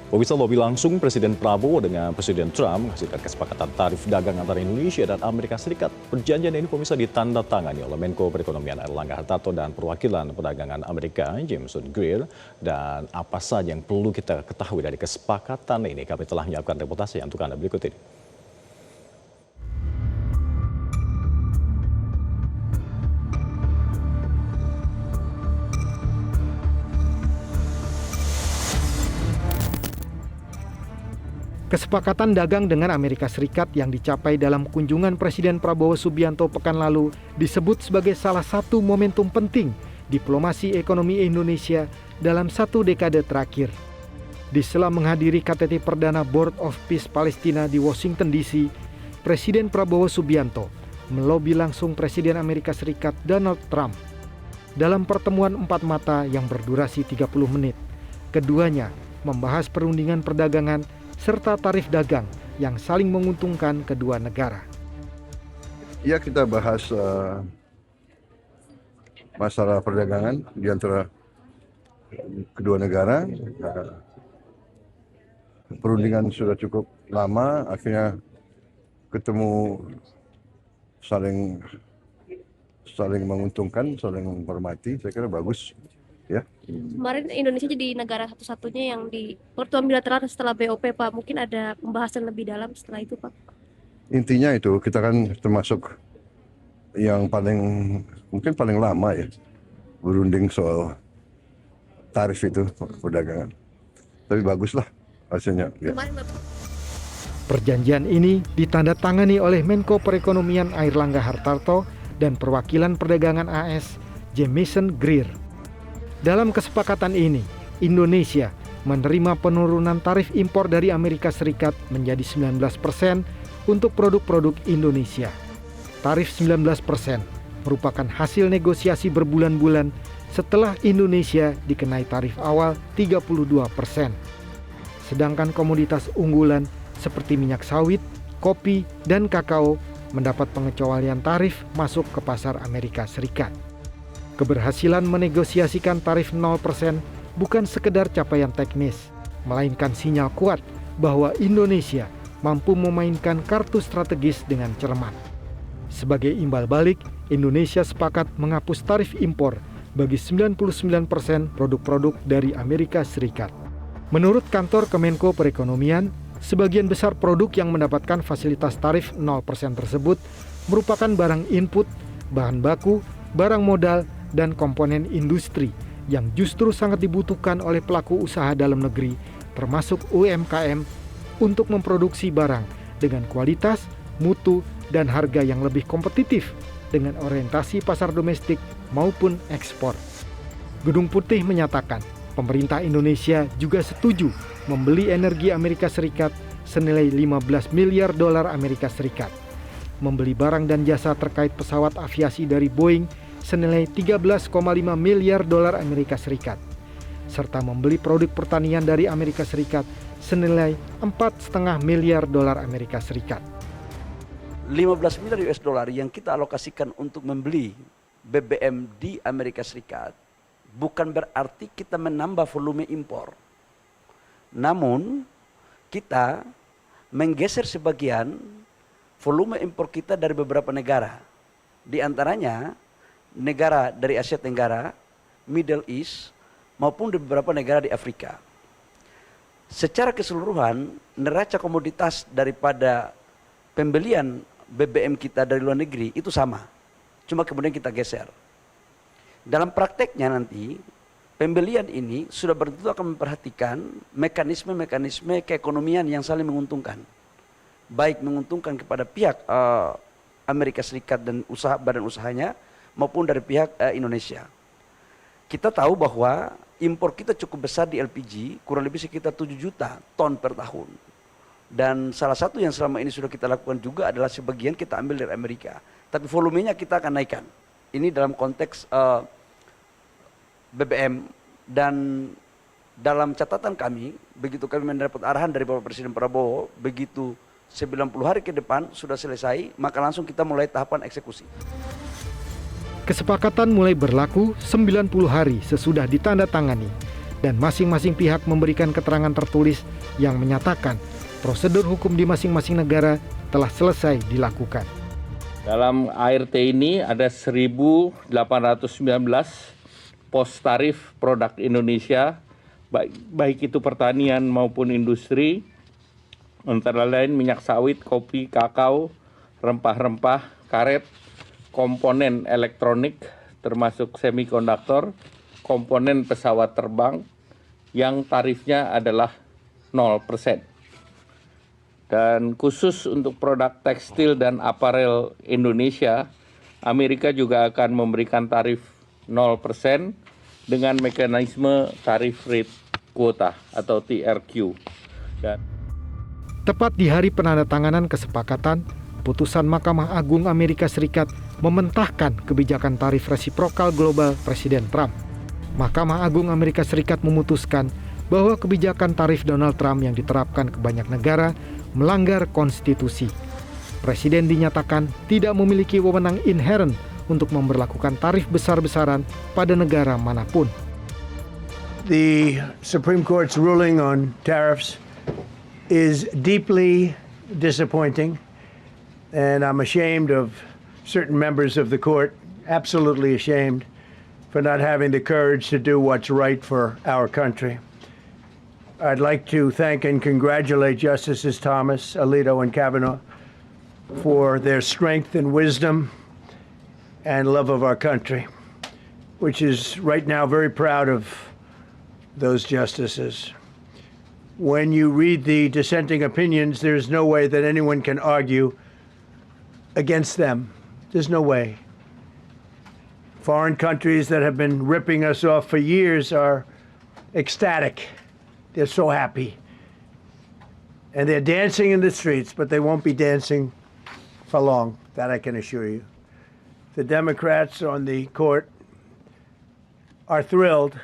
Pemirsa, lobi langsung Presiden Prabowo dengan Presiden Trump menghasilkan kesepakatan tarif dagang antara Indonesia dan Amerika Serikat. Perjanjian ini pemirsa ditandatangani oleh Menko Perekonomian Airlangga Hartarto dan perwakilan perdagangan Amerika Jameson Greer. Dan apa saja yang perlu kita ketahui dari kesepakatan ini, kami telah menyiapkan reportase untuk Anda berikut ini. Kesepakatan dagang dengan Amerika Serikat yang dicapai dalam kunjungan Presiden Prabowo Subianto pekan lalu disebut sebagai salah satu momentum penting diplomasi ekonomi Indonesia dalam satu dekade terakhir. Di sela menghadiri KTT Perdana Board of Peace Palestina di Washington DC, Presiden Prabowo Subianto melobi langsung Presiden Amerika Serikat Donald Trump. Dalam pertemuan empat mata yang berdurasi 30 menit, keduanya membahas perundingan perdagangan serta tarif dagang yang saling menguntungkan kedua negara. Ya, kita bahas masalah perdagangan di antara kedua negara. Perundingan sudah cukup lama, akhirnya ketemu saling menguntungkan, saling menghormati. Saya kira bagus. Ya. Kemarin Indonesia jadi negara satu-satunya yang di pertemuan bilateral setelah BOP, Pak. Mungkin ada pembahasan lebih dalam setelah itu, Pak. Intinya itu, kita kan termasuk yang mungkin paling lama ya berunding soal tarif itu perdagangan. Tapi baguslah hasilnya. Ya. Perjanjian ini ditandatangani oleh Menko Perekonomian Airlangga Hartarto dan perwakilan perdagangan AS Jameson Greer. Dalam kesepakatan ini, Indonesia menerima penurunan tarif impor dari Amerika Serikat menjadi 19% untuk produk-produk Indonesia. Tarif 19% merupakan hasil negosiasi berbulan-bulan setelah Indonesia dikenai tarif awal 32%. Sedangkan komoditas unggulan seperti minyak sawit, kopi, dan kakao mendapat pengecualian tarif masuk ke pasar Amerika Serikat. Keberhasilan menegosiasikan tarif 0% bukan sekedar capaian teknis, melainkan sinyal kuat bahwa Indonesia mampu memainkan kartu strategis dengan cermat. Sebagai imbal balik, Indonesia sepakat menghapus tarif impor bagi 99% produk-produk dari Amerika Serikat. Menurut kantor Kemenko Perekonomian, sebagian besar produk yang mendapatkan fasilitas tarif 0% tersebut merupakan barang input, bahan baku, barang modal, dan komponen industri yang justru sangat dibutuhkan oleh pelaku usaha dalam negeri, termasuk UMKM, untuk memproduksi barang dengan kualitas, mutu, dan harga yang lebih kompetitif dengan orientasi pasar domestik maupun ekspor. Gedung Putih menyatakan, pemerintah Indonesia juga setuju membeli energi Amerika Serikat senilai 15 miliar dolar Amerika Serikat, membeli barang dan jasa terkait pesawat aviasi dari Boeing senilai 13,5 miliar dolar Amerika Serikat, serta membeli produk pertanian dari Amerika Serikat senilai 4,5 miliar dolar Amerika Serikat. 15 miliar US dollar yang kita alokasikan untuk membeli BBM di Amerika Serikat bukan berarti kita menambah volume impor. Namun kita menggeser sebagian volume impor kita dari beberapa negara. Di antaranya negara dari Asia Tenggara, Middle East, maupun di beberapa negara di Afrika. Secara keseluruhan, neraca komoditas daripada pembelian BBM kita dari luar negeri itu sama. Cuma kemudian kita geser. Dalam prakteknya nanti, pembelian ini sudah betul akan memperhatikan mekanisme-mekanisme keekonomian yang saling menguntungkan. Baik menguntungkan kepada pihak Amerika Serikat dan badan usahanya, maupun dari pihak Indonesia. Kita tahu bahwa impor kita cukup besar di LPG, kurang lebih sekitar 7 juta ton per tahun. Dan salah satu yang selama ini sudah kita lakukan juga adalah sebagian kita ambil dari Amerika. Tapi volumenya kita akan naikkan. Ini dalam konteks BBM, dan dalam catatan kami, begitu kami mendapat arahan dari Bapak Presiden Prabowo, begitu 90 hari ke depan sudah selesai, maka langsung kita mulai tahapan eksekusi. Kesepakatan mulai berlaku 90 hari sesudah ditandatangani dan masing-masing pihak memberikan keterangan tertulis yang menyatakan prosedur hukum di masing-masing negara telah selesai dilakukan. Dalam ART ini ada 1.819 pos tarif produk Indonesia, baik itu pertanian maupun industri, antara lain minyak sawit, kopi, kakao, rempah-rempah, karet, komponen elektronik termasuk semikonduktor, komponen pesawat terbang yang tarifnya adalah 0%. Dan khusus untuk produk tekstil dan aparel Indonesia, Amerika juga akan memberikan tarif 0% dengan mekanisme tarif rate quota atau TRQ. Dan tepat di hari penandatanganan kesepakatan, putusan Mahkamah Agung Amerika Serikat mementahkan kebijakan tarif resiprokal global Presiden Trump. Mahkamah Agung Amerika Serikat memutuskan bahwa kebijakan tarif Donald Trump yang diterapkan ke banyak negara melanggar konstitusi. Presiden dinyatakan tidak memiliki wewenang inheren untuk memberlakukan tarif besar-besaran pada negara manapun. The Supreme Court's ruling on tariffs is deeply disappointing, and I'm ashamed of certain members of the court, absolutely ashamed, for not having the courage to do what's right for our country. I'd like to thank and congratulate Justices Thomas, Alito, and Kavanaugh for their strength and wisdom and love of our country, which is right now very proud of those justices. When you read the dissenting opinions, there's no way that anyone can argue against them. There's no way. Foreign countries that have been ripping us off for years are ecstatic. They're so happy. And they're dancing in the streets, but they won't be dancing for long, that I can assure you. The Democrats on the court are thrilled,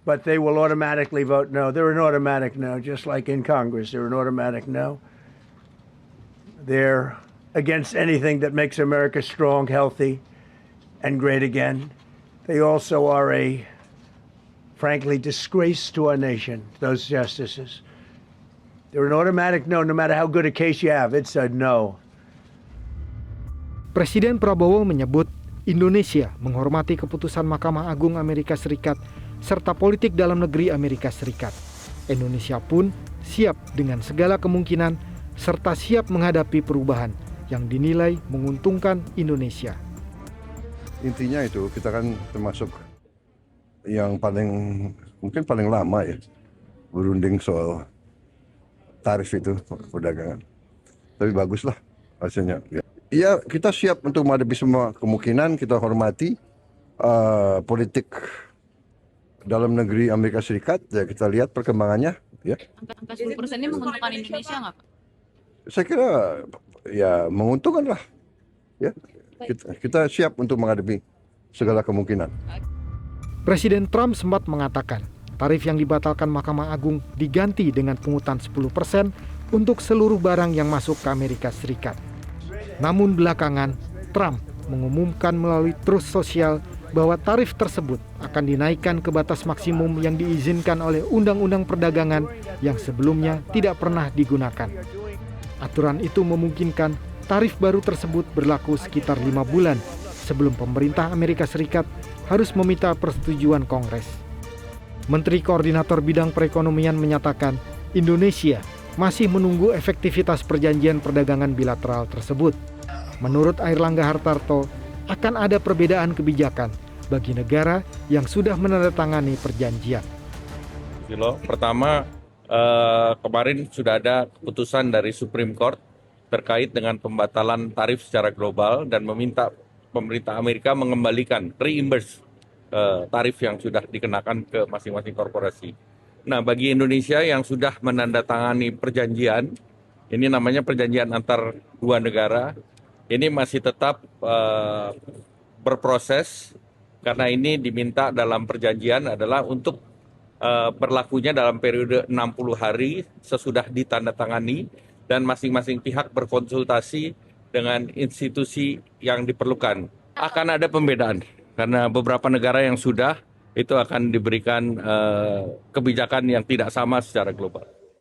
but they will automatically vote no. They're an automatic no, just like in Congress. They're an automatic no. They're against anything that makes America strong, healthy, and great again. They also are a frankly disgrace to our nation, those justices. They're an automatic no matter how good a case you have, it's a no. Presiden Prabowo menyebut Indonesia menghormati keputusan Mahkamah Agung Amerika Serikat serta politik dalam negeri Amerika Serikat. Indonesia pun siap dengan segala kemungkinan serta siap menghadapi perubahan yang dinilai menguntungkan Indonesia. Intinya itu kita kan termasuk yang mungkin paling lama ya berunding soal tarif itu perdagangan. Tapi baguslah hasilnya. Ya kita siap untuk menghadapi semua kemungkinan. Kita hormati politik dalam negeri Amerika Serikat. Ya kita lihat perkembangannya. Ya. Angka 10% ini menguntungkan Indonesia nggak, Pak? Saya kira ya menguntungkan lah. Ya kita siap untuk menghadapi segala kemungkinan. Presiden Trump sempat mengatakan tarif yang dibatalkan Mahkamah Agung diganti dengan pungutan 10% untuk seluruh barang yang masuk ke Amerika Serikat. Namun belakangan, Trump mengumumkan melalui Truth Social bahwa tarif tersebut akan dinaikkan ke batas maksimum yang diizinkan oleh Undang-Undang Perdagangan yang sebelumnya tidak pernah digunakan. Aturan itu memungkinkan tarif baru tersebut berlaku sekitar 5 bulan sebelum pemerintah Amerika Serikat harus meminta persetujuan Kongres. Menteri Koordinator Bidang Perekonomian menyatakan Indonesia masih menunggu efektivitas perjanjian perdagangan bilateral tersebut. Menurut Airlangga Hartarto, akan ada perbedaan kebijakan bagi negara yang sudah menandatangani perjanjian. Pertama, kemarin sudah ada keputusan dari Supreme Court terkait dengan pembatalan tarif secara global dan meminta pemerintah Amerika mengembalikan reimburse tarif yang sudah dikenakan ke masing-masing korporasi. Nah, bagi Indonesia yang sudah menandatangani perjanjian, ini namanya perjanjian antar dua negara, ini masih tetap berproses karena ini diminta dalam perjanjian adalah untuk berlakunya dalam periode 60 hari sesudah ditandatangani dan masing-masing pihak berkonsultasi dengan institusi yang diperlukan. Akan ada pembedaan karena beberapa negara yang sudah itu akan diberikan kebijakan yang tidak sama secara global.